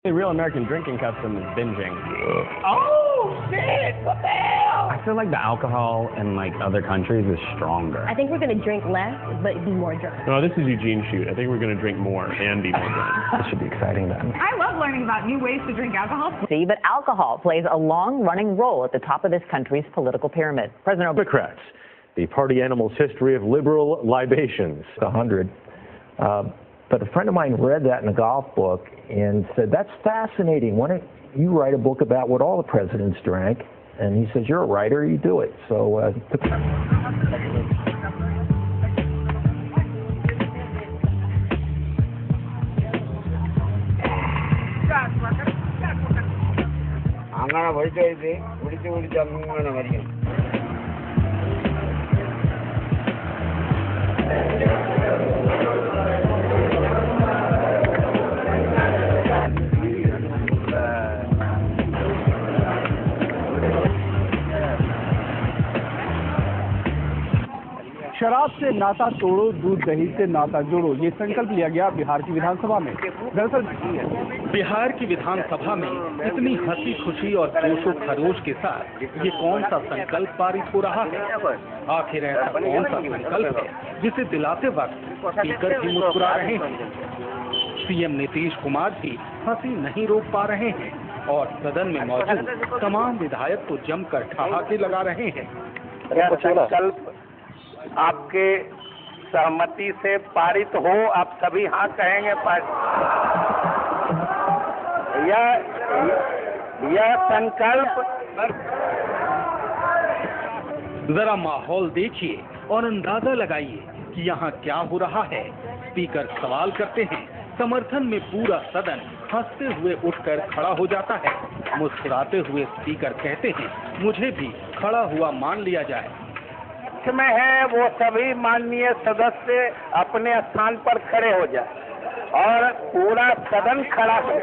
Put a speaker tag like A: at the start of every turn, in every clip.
A: The real American drinking custom is binging.
B: Oh, shit! What the hell?
A: I feel like the alcohol in like other countries is stronger.
C: I think we're going to drink less, but be more drunk.
D: No, this is Eugene Shoot. I think we're going to drink more and be more drunk.
A: This should be exciting then.
E: I love learning about new ways to drink alcohol.
F: See, but alcohol plays a long-running role at the top of this country's political pyramid. President Obama.
G: Democrats, the party animal's history of liberal libations.
H: 100. But a friend of mine read that in a golf book and said, that's fascinating. Why don't you write a book about what all the presidents drank? And he says, you're a writer, you do it. So
B: അങ്ങനെ പോയിട്ട് പിടിച്ച് അങ്ങനെ വരികയും
I: शराब से नाता तोड़ो, दूध दही से नाता जोड़ो, ये संकल्प लिया गया बिहार की विधानसभा में। दरअसल
J: बिहार की विधानसभा में इतनी हंसी खुशी और जोशो खरोश के साथ ये कौन सा संकल्प पारित हो रहा है? आखिर ऐसा कौन सा संकल्प है जिसे दिलाते वक्त स्पीकर भी मुस्कुरा रहे हैं? सीएम नीतीश कुमार भी हंसी नहीं रोक पा रहे हैं और सदन में मौजूद तमाम विधायक को जमकर ठहाके लगा रहे हैं।
B: संकल्प आपके सहमति से पारित हो, आप सभी हाँ कहेंगे यह संकल्प।
J: जरा माहौल देखिए और अंदाजा लगाइए कि यहाँ क्या हो रहा है। स्पीकर सवाल करते हैं, समर्थन में पूरा सदन हंसते हुए उठकर खड़ा हो जाता है। मुस्कुराते हुए स्पीकर कहते हैं, मुझे भी खड़ा हुआ मान लिया जाए।
B: में है वो सभी माननीय सदस्य अपने स्थान पर खड़े हो जाए और पूरा सदन खड़ा हो।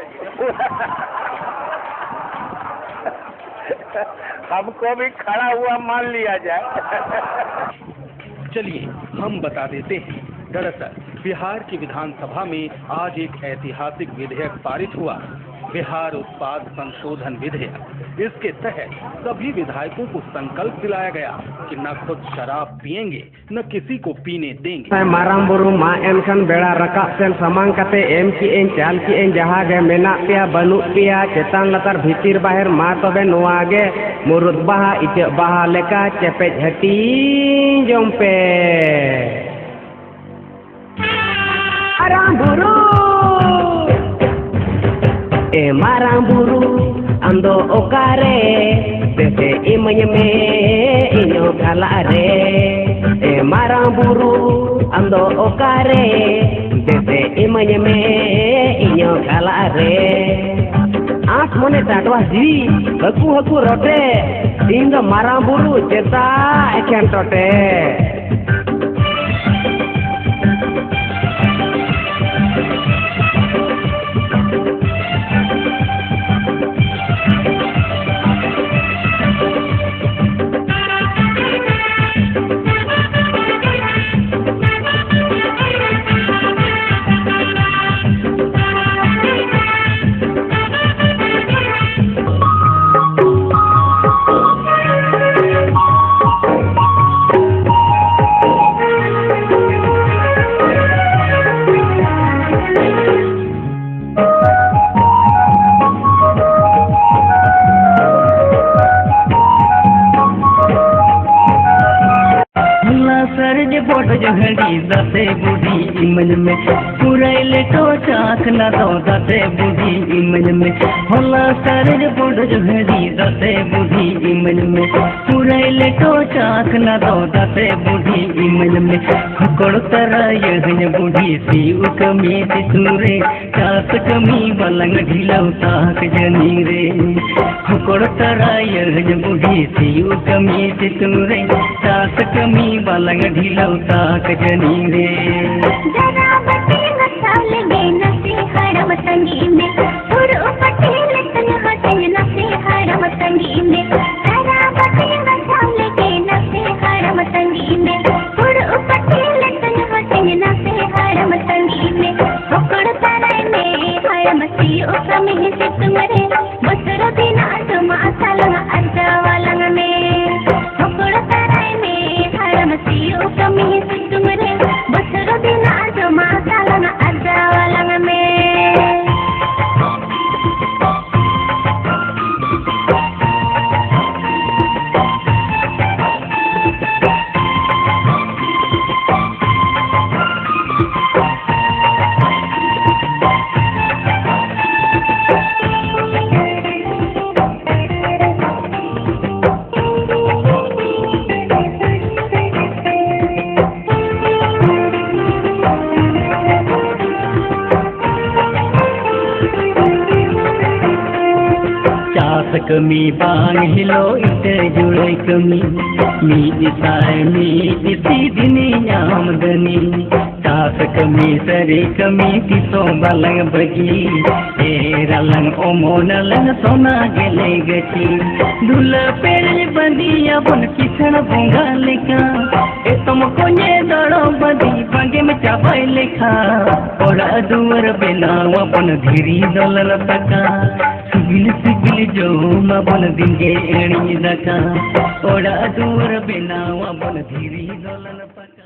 B: हमको भी खड़ा हुआ मान लिया जाए।
J: चलिए हम बता देते हैं, दरअसल बिहार की विधानसभा में आज एक ऐतिहासिक विधेयक पारित हुआ, बिहार उत्पाद संशोधन विधेयक। इसके तहत सभी विधायकों को संकल्प दिलाया गया कि न खुद शराब पिएंगे न किसी को पीने देंगे।
K: माराम बुरु मा एनखान बेड़ा रकाब सेन सामांग कते एम की एन चाल की एन जहाँ गे मेना पिया बनु पिया चेतान लतार भीतर बाहर मा तबे नोआ गे मुरुद बाहा इचे बाहा लेका चेपेज हटी जम्पे माराम बुरु ए माराम बुरु ando okare bete imanya me inyo kalare e marang buru ando okare bete imanya me inyo kalare as mone tatwa ji haku rote indo marang buru cheta eken tote दसे बुढ़ी इमन में पुरैले तो चाख न दो दसे बुढ़ी इमन में होला सरज बुढ़ जोहरी दसे बुढ़ी इमन में पुरैले तो चाख न दो दसे बुढ़ी इमन में हकड़ तरह यहन बुढ़ी सी उकमी तिसुरे चास कमी बलंग ढिलौ ताक जनी रे हकड़ तरह यहन बुढ़ी सी उकमी तिसुरे चास कमी बलंग ढिलौ ताक जनी रे
C: जरा बतेल साल गे नसे हरम संगी में पुर पटेल तन हसन नसे हरम संगी में जरा बतेल साल गे नसे हरम संगी में पुर पटेल तन हसन नसे हरम संगी में पकड़ तारे में हरम सी उकम hitung re bosro dina tuma salang arjawalang me hokura tarai me haram siu kami hitung re bosro dina tuma salang arjawalang me
K: kami bang hilo ite julai kami mi isai mi isi dini nyamdani tas kami sari kami kiso balang bagi eralang omonalang sona gele gachi dula peri bandiya bon kisan bunga lekha etom konye daro bandi bange me chabai lekha ora duar benawa bon dhiri dolal taka sigil sigil jo ma bon dinge eni daka ora duar benawa bon dhiri dolal paka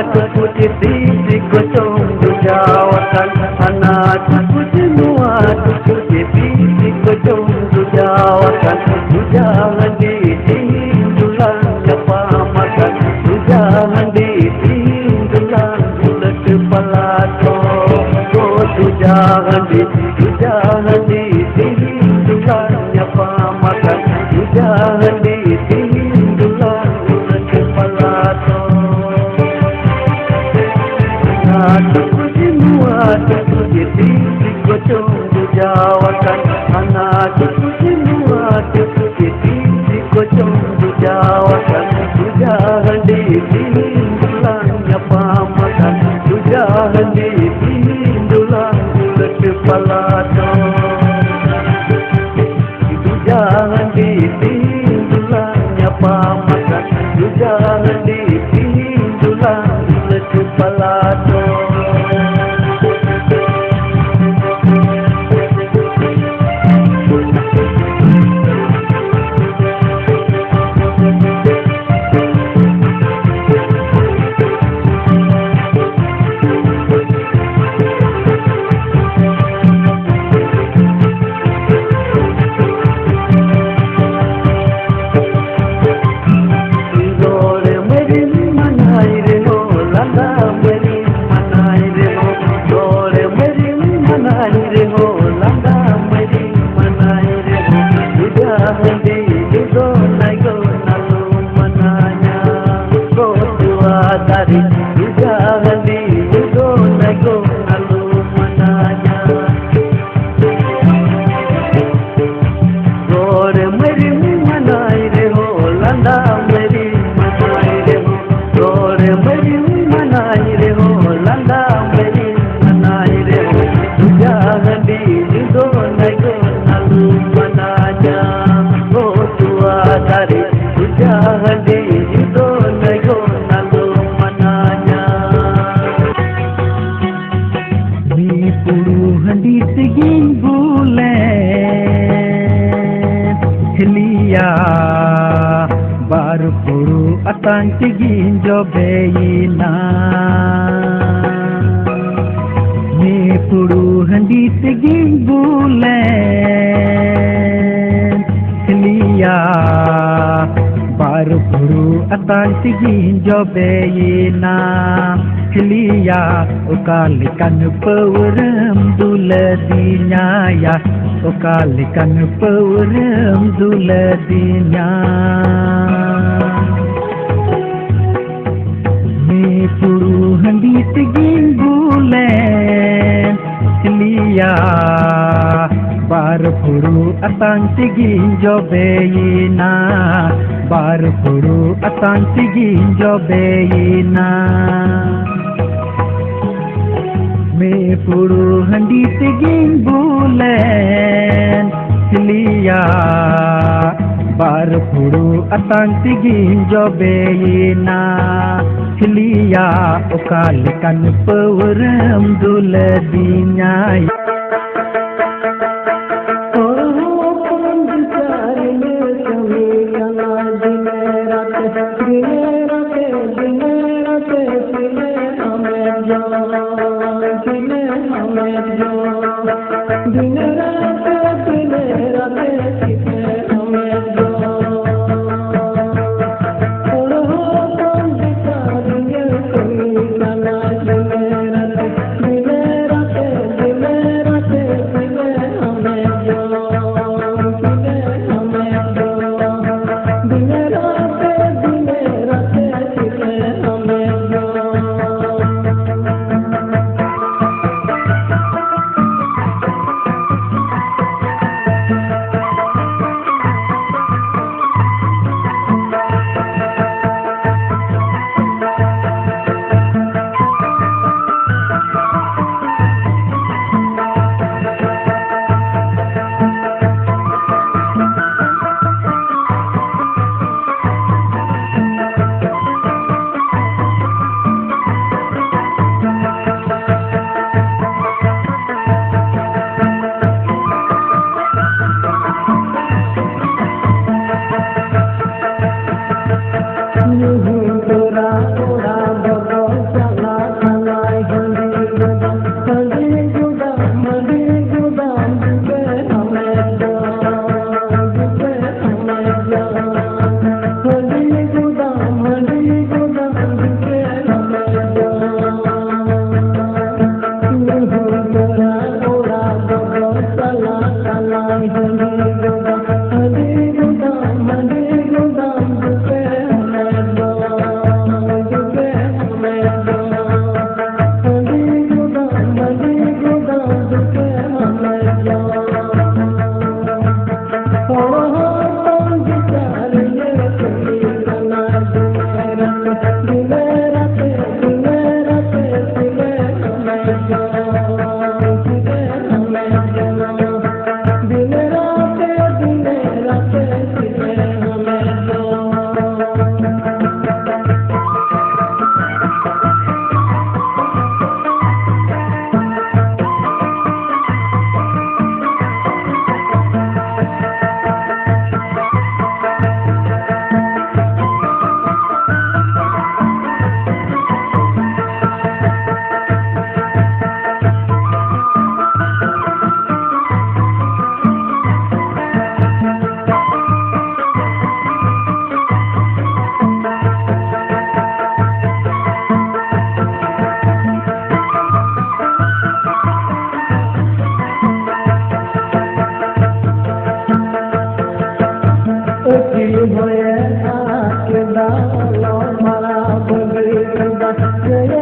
K: anakku jadi kocong jawatan anakku jadi kocong jawatan jangan ditinggulan apa makan jangan ditinggulan bulat kepala jangan ditinggulan apa makan jangan ditinggulan bulat kepala anakku jadi kocong jawatan anakku jadi kocong jawatan jangan ditinggulan apa makan jangan ditinggulan bulat kepala jangan ditinggulan apa makan jangan ditinggulan bulat kepala Tigin jobeina me puru handi tigin bulen liya bar puru atan tigin jobeina liya ukalikan pawram duladinya ya ukalikan pawram duladinya puru handi tigin bulen liya bar puru atang tigin jobeina bar puru atang tigin jobeina me puru handi tigin bulen liya bar puru atang tigin jobeina liya ukalikan pawram duladinya
C: Thank you.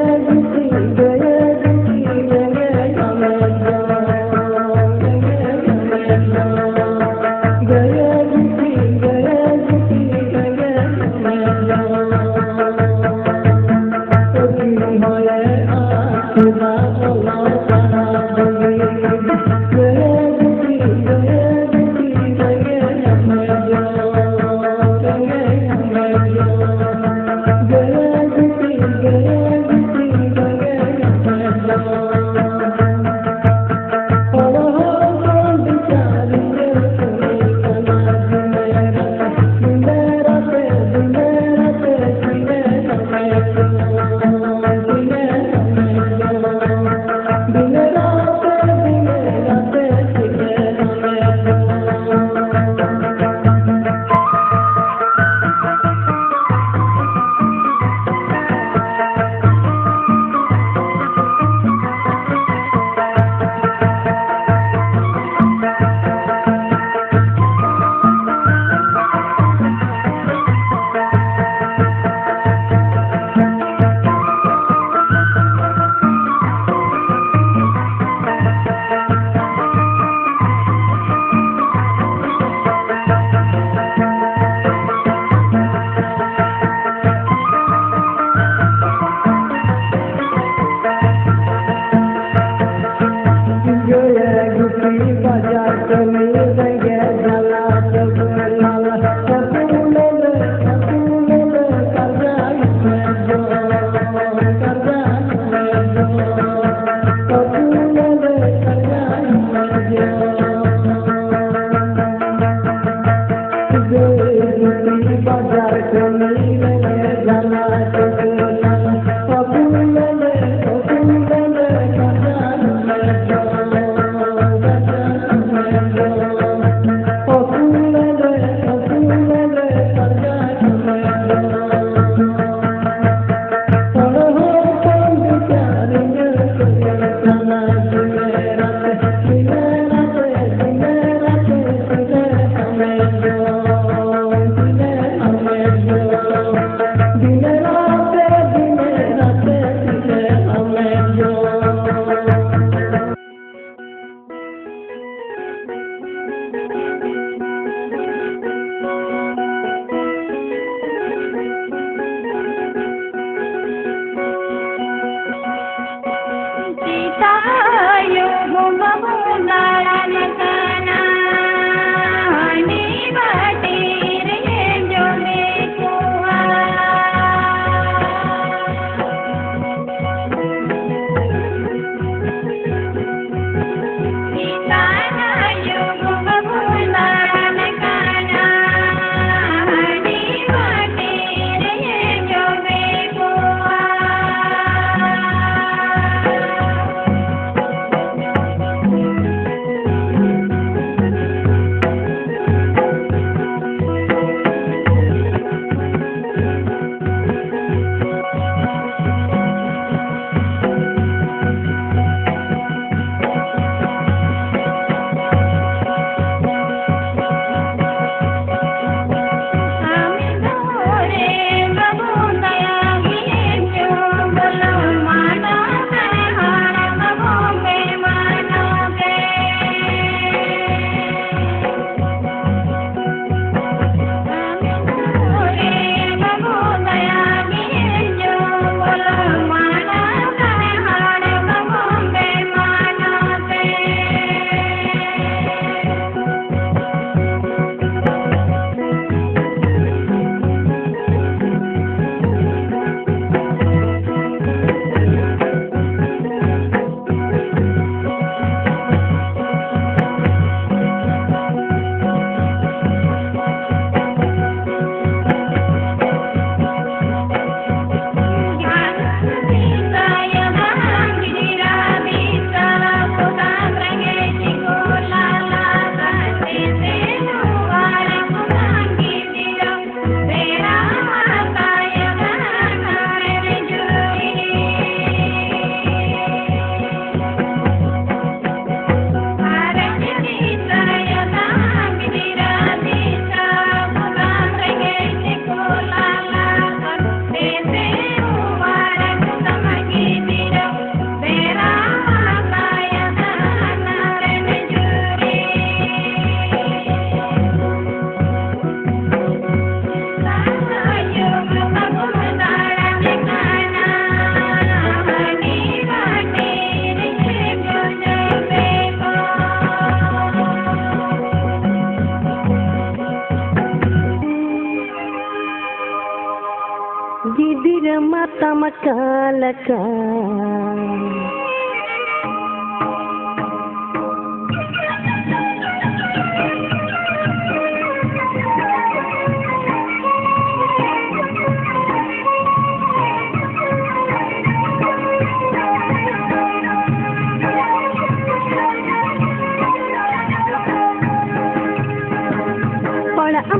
L: mata makalaka.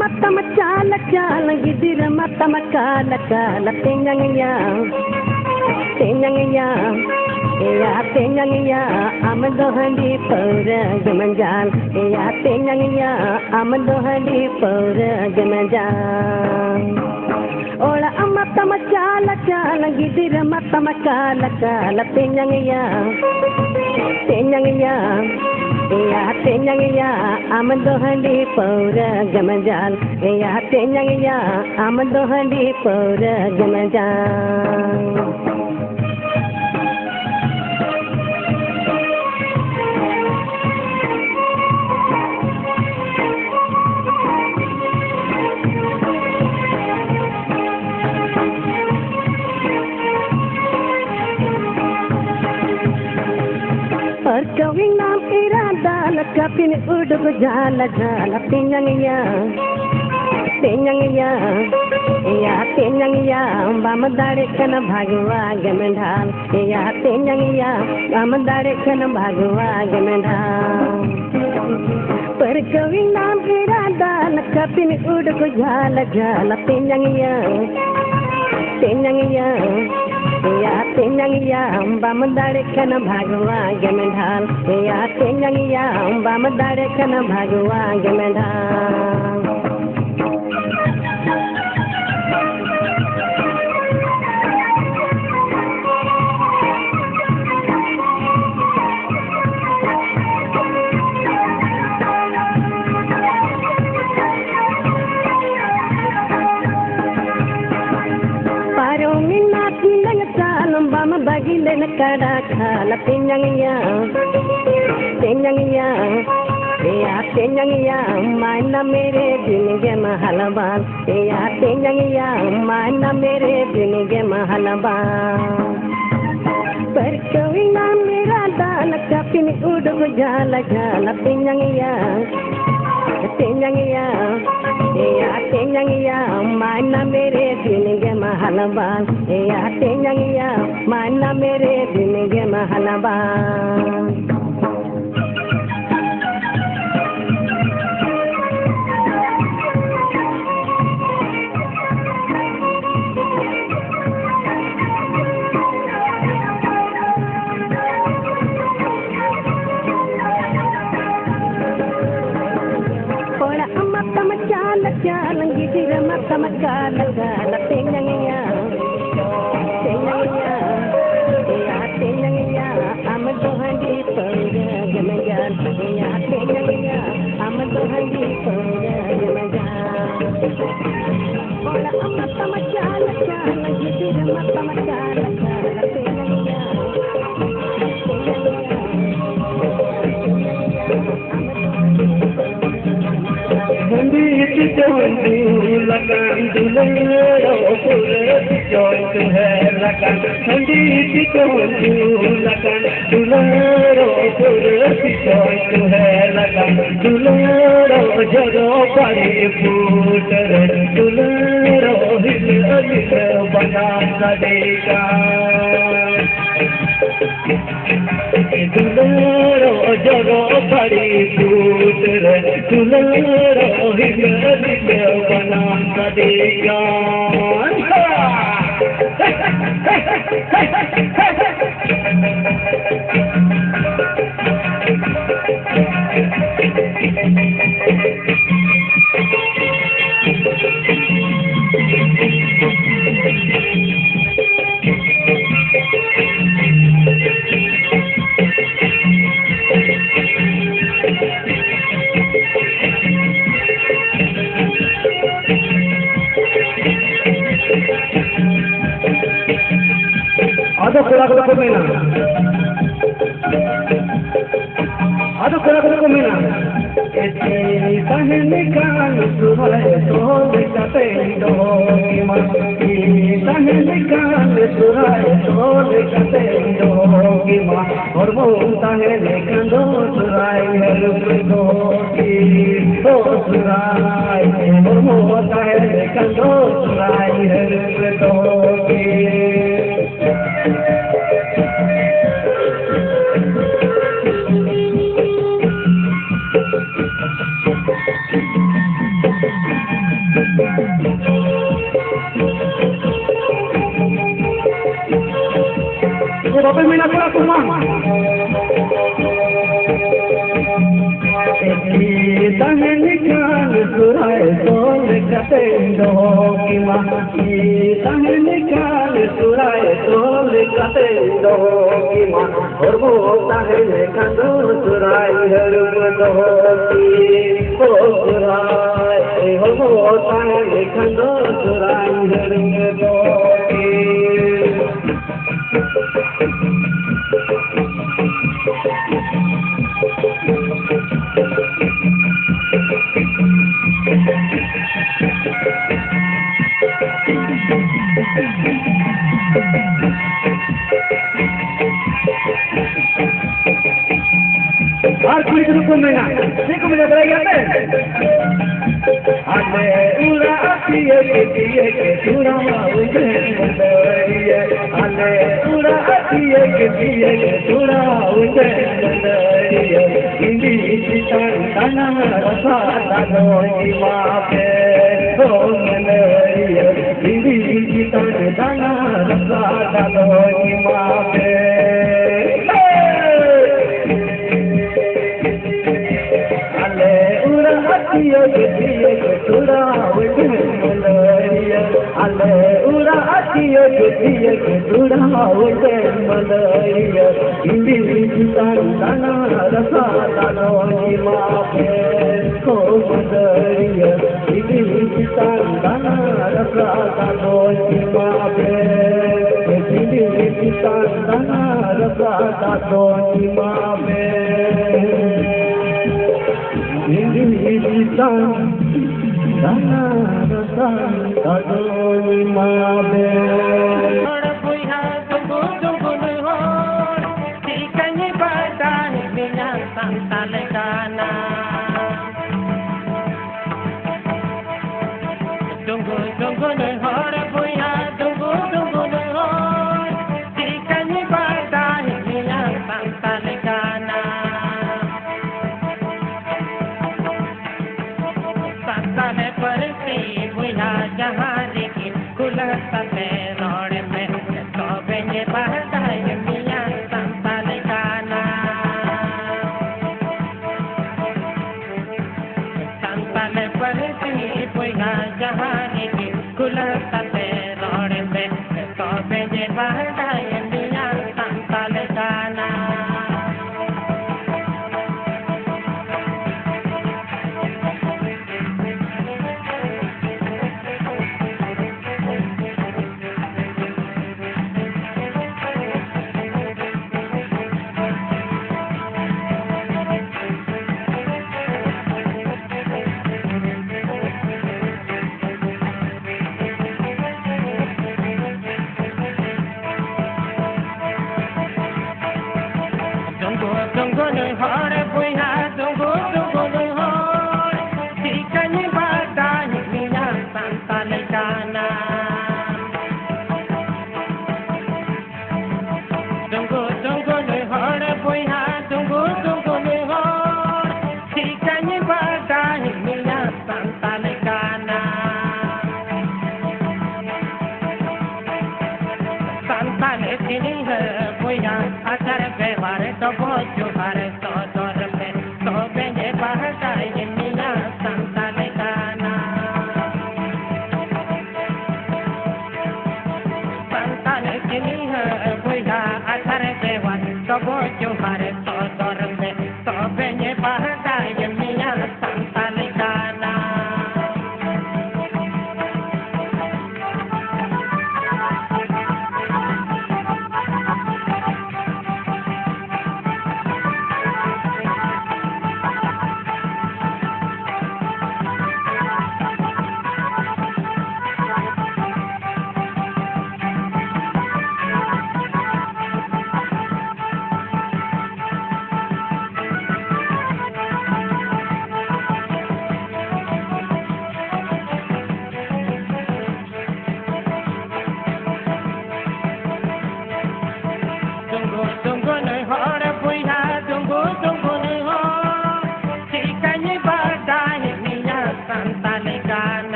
L: Mata macala cala gidira mata macala cala tenyang ya amado handi pura gemanjal ya tenyang ya amado handi pura gemanjal ola mata macala cala gidira mata macala cala tenyang ya amado handi pura gemanjal ya tenyang ya amado handi pura gemanjal. Perkawin nam irada lakapin uduk jala jala tenyang ya bamadare kana bhagwa gemendhal ya tenyang ya bamadare kana bhagwa gemendhal perkawin nam irada lakapin uduk jala jala tenyang ya bamadare kana bhagwa gemendhal ya tenyang ya bamadare kana bhagwa gemendhal. Bama bagi lena kada khala tenyang ya maina mere din ge mahalban ya tenyang ya maina mere din ge mahalban perkawi na mera dal kapin uduk jala jala tenyang ya maina mere din ge mahalban ya tenyang ya maina mere din ge mahalban. Cala gidira mata macala cala tenyang ya amado handi pura gemanjal ya tenyang ya amado handi pura gemanjal ola mata macala cala gidira mata macala cala tenyang ya Handi chondu lagan dulero purat chondu hai lagan handi chondu lagan dulero purat chondu hai lagan dulero jaro pari putar dulero hil bana kadeka dulero jaro pari putar dulero hil bana kadeka Ada kurang kumina.
K: Nikan surai tol kate dogima nikan surai tol kate dogima aur bolta hai nikan do surai har dogi do surai aur bolta hai nikan do surai har dogi Bapak mina kula kumang Nikan surai tol kate dogima nikan surai tol kate dogima aur bolta hai nikan do surai har dogi do surai aur bolta hai nikan do surai har dogi और कुछ रुको महीना देखो मुझे बताइए आने उड़ा पिए के चूड़ा उठे बंदरिया आने उड़ा पिए के चूड़ा उठे बंदरिया इंदी चितान ताना रसा तानो माँ पे हो बंदरिया इंदी चितान ताना रसा तानो माँ पे चूड़ा उठे मलरिया अले उड़ा आतियो के चूड़ा उठे मलरिया इंदी चितान ताना रसा तानो माँ पे हो मलरिया इंदी चितान ताना रसा तानो माँ पे इंदी चितान ताना रसा तानो माँ पे Nikan dana rasa kadoi mabe aur puya tungu tungu ho tikani badan bina santal kana tungu tungu ho puya tungu tungu ho tikani badan bina santal kana पर से बुला जहाँ लेकिन खुला सते रोड में तो बेने बहताय मियाँ संताल गाना संताल पर से बुला जहाँ लेकिन खुला सते रोड में तो बेने बहताय मियाँ संताल गाना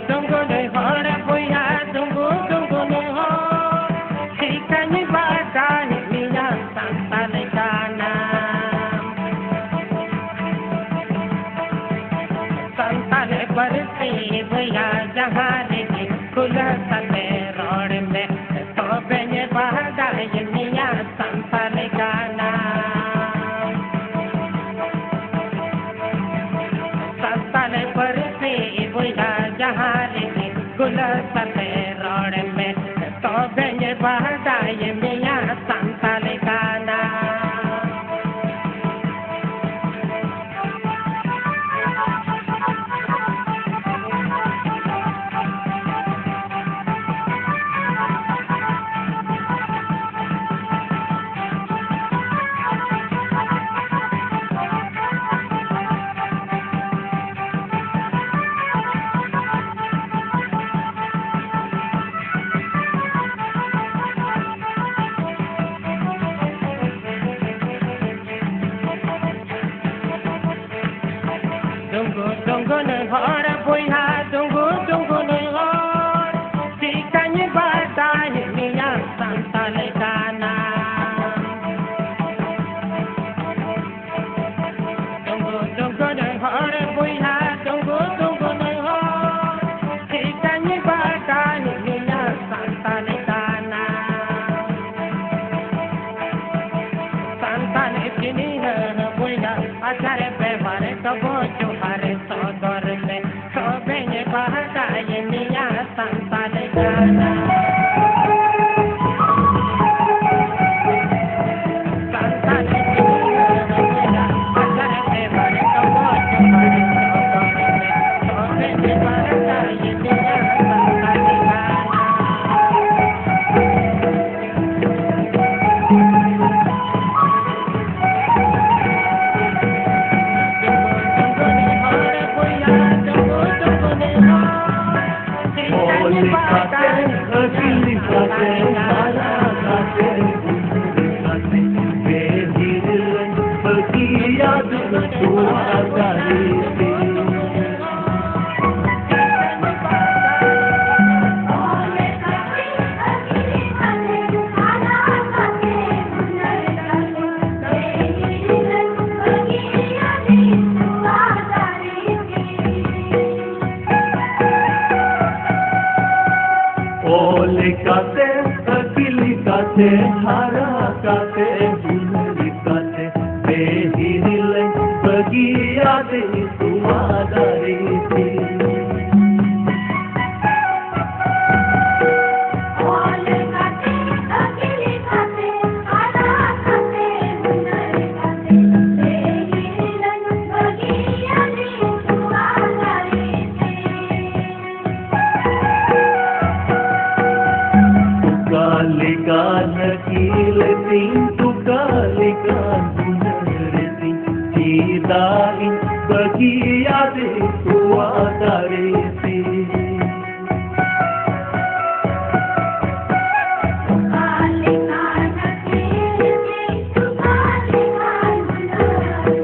K: dungu ne hore boya dungu dungu ne ho sikani badani miya santale kana santale barsi boya jahane ki kula sale road me to benye badani miya santale kana santale barsi boya jahane ki kula sale road me to benye badani miya santale kana dungu dungu ne hore boya dungu dungu ne ho sikani badani miya santale kana dungu dungu ne hore boya dungu dungu ne ho sikani badani miya santale kana santale chini hai boya achare pe mare kabo chupare sodor me to benye bahadaye miya santale kana santale chini boya achare pe mare kabo chupare sodor me to benye bahadaye miya santale kana hara kate bunari kate behirle bagiya de suadari ti ole kate akili kate hara kate bunari kate behirle bagiya de suadari ti kalika nakil tin tu kalika bunarti sidain bagiya de suadari ti kalika nakil tin tu kalika bunarti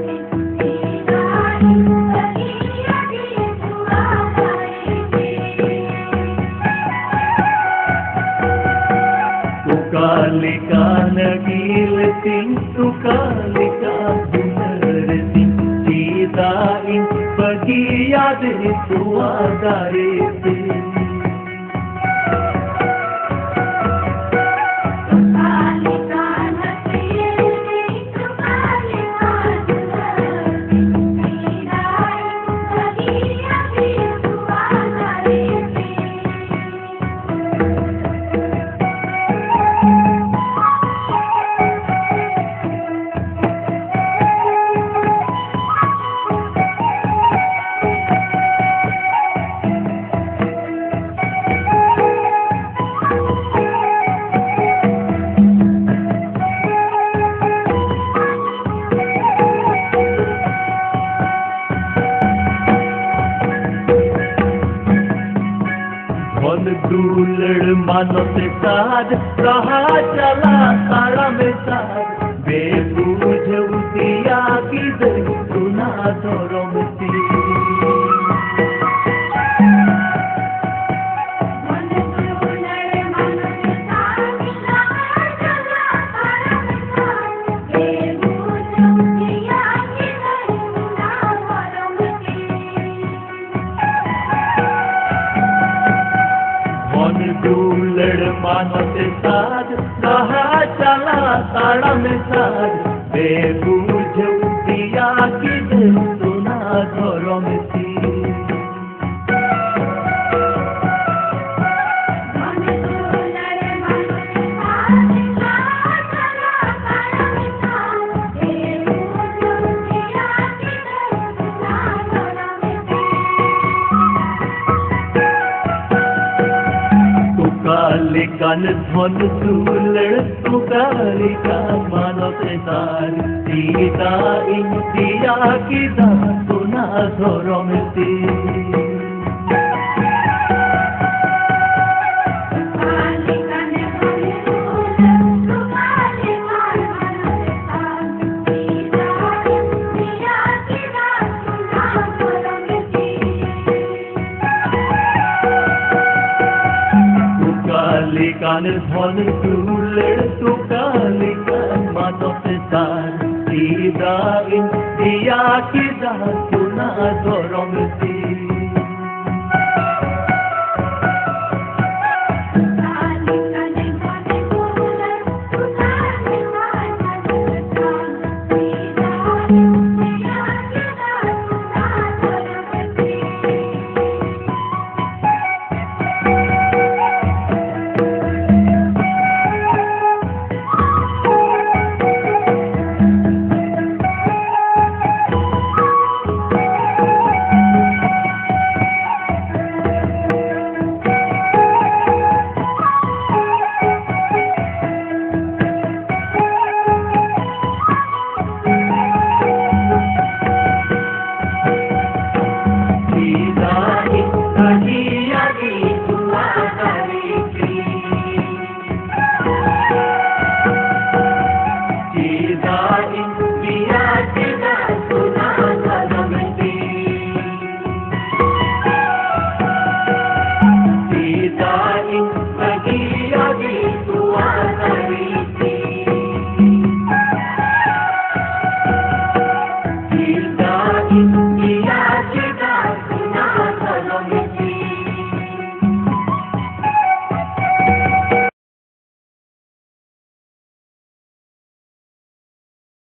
K: sidain bagiya de suadari ti kalika nakil tin tu kalika bunarti sidain bagiya de suadari ti kalika nakil tin tu kalika bunarti sidain bagiya de suadari ti दुलड़ मानो से साथ रहा चला सारा में साथ बेबूझ उतिया की दर सुना धोरो मती धन दुलड़ मानते साज कहा चला ताड़ा में साज बेबूझ दिया कि सुना घरों में थी कालिकान धन दुलड़ तू कालिका मानते सार सीता इंदिया की दा सुना घरों में थी कालिकान धन दुलड़ तू कालिका मानते सार सीता इंदिया की दा सुना घरों में थी